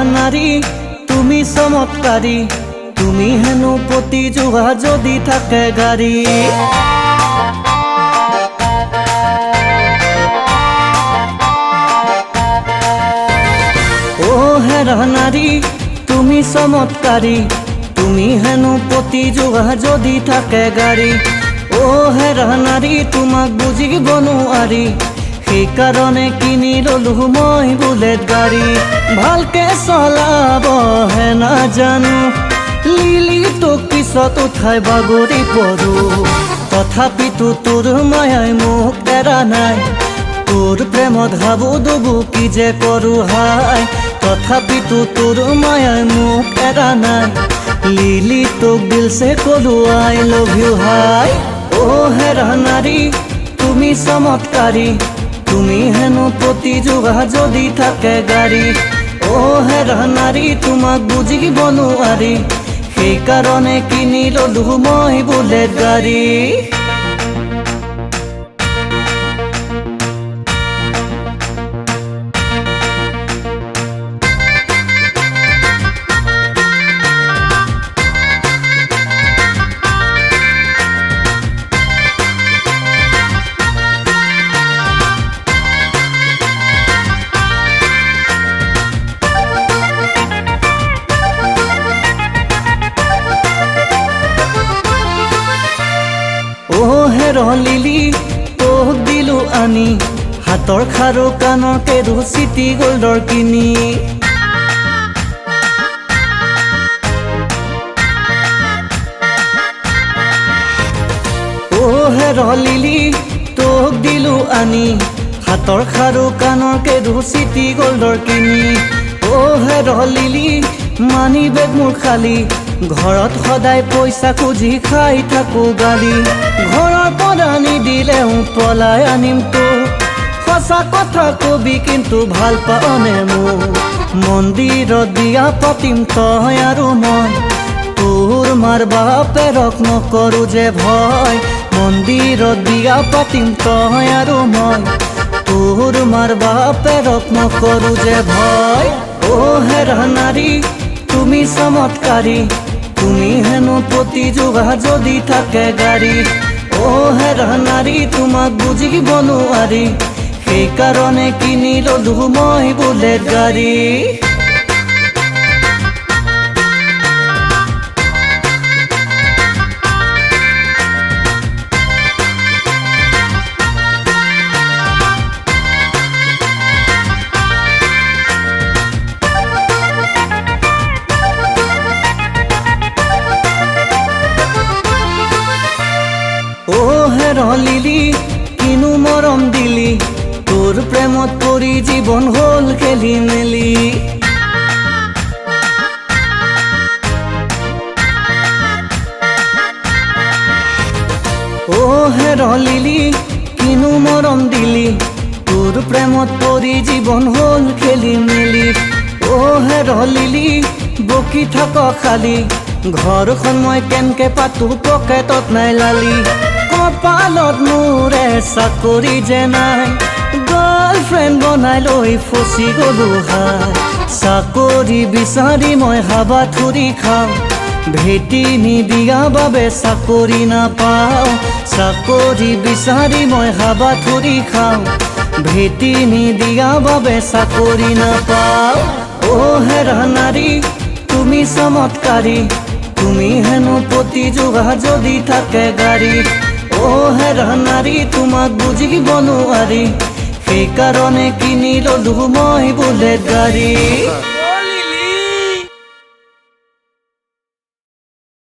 নাৰী তুমি চমৎকাৰী, তুমি হেনো পতি যোৱা যদি থাকে গাড়ী। ও হেৰা নাৰী তুমি চমৎকাৰী, তুমি হেনো পতি যোৱা যদি থাকে গাড়ী। ও হেৰা নাৰী তোমাক বুজিব নোৱাৰি, সেইকাৰণে কিনি ললো মই বুলেট গাড়ী। ভালকে চলাবহে নাজানো, লিলি তোক পিছত উঠাই বাগৰি পৰো। তথাপিতো তোৰ মায়াই মোক এৰা নাই, তোৰ প্ৰেমত হাবু ডুবু কি যে কৰো হাই। তথাপিতো তোৰ মায়াই মোক এৰা নাই, লিলি তোক দিলছে কলো আই লভ ইউ হাই। ও হেৰা নাৰী তুমি চমৎকাৰী, তুমি হেনো পতি যোৱা যদি থাকে গাড়ী। ও হেৰা নাৰী তোমাক বুজিব নোৱাৰি, সেইকাৰণে কিনি ললো মই বুলেট গাড়ী। ও হেৰ লিলি তোক দিলো আনি, হাতৰ খাৰু কাণৰ কেৰু চিটি গোল্ডৰ কিনি। ও হেৰ লিলি তোক দিলো আনি, হাতৰ খাৰু কাণৰ কেৰু চিটি গোল্ডৰ কিনি। ও হেৰ লিলি মানি বেগ মোৰ খালী, ঘৰত সদায় পইচা খুজি খাই থাকো গালি। ঘৰৰ পৰা নিদিলেও পলাই আনিম তোক, সঁচা কথা কবি কিন্তু ভাল পাওনে মোক। মন্দিৰত বিয়া পাতিম তই আৰু মই, তোৰ মাৰ বাপেৰক নকৰো যে ভয়। মন্দিৰত বিয়া পাতিম তই আৰু মই, তোৰ মাৰ বাপেৰক নকৰো যে ভয়। ও হেৰা নাৰী তুমি চমৎকাৰী, তুমি হেনো পতি যোৱা যদি থাকে গাড়ী। ও হেৰা নাৰী তোমাক বুজিব নোৱাৰি, সেইকাৰণে কিনি ললো মই বুলেট গাড়ী। ও হেৰ লিলি কিনো মৰম দিলি, তোৰ প্ৰেমত পৰি জীৱন হ'ল খেলি মেলি। ও হেৰ লিলি কিনো মৰম দিলি, তোৰ প্ৰেমত পৰি জীৱন হ'ল খেলি মেলি। ও হেৰ লিলি বকি থাক খালি, ঘৰখন মই কেনকে পাতো পকেটত নাই লালি। কপালত মোৰে চাকৰি যে নাই, গাৰ্লফ্ৰেণ্ড বনাই লৈ ফচি গলো হাই। চাকৰি বিচাৰি মই হাবাথুৰি খাওঁ, ভেটি নিদিয়া বাবে চাকৰি নাপাওঁ। চাকৰি বিচাৰি মই হাবাথুৰি খাওঁ, ভেটি নিদিয়া বাবে চাকৰি নাপাওঁ। ও হেৰা নাৰী তুমি চমৎকাৰী, তুমি হেনো পতি যোৱা যদি থাকে গাড়ী। ও হেৰা নাৰী তোমাক বুজিব নোৱাৰি, সেইকাৰণে কিনি ললো মই বুলেট গাড়ী।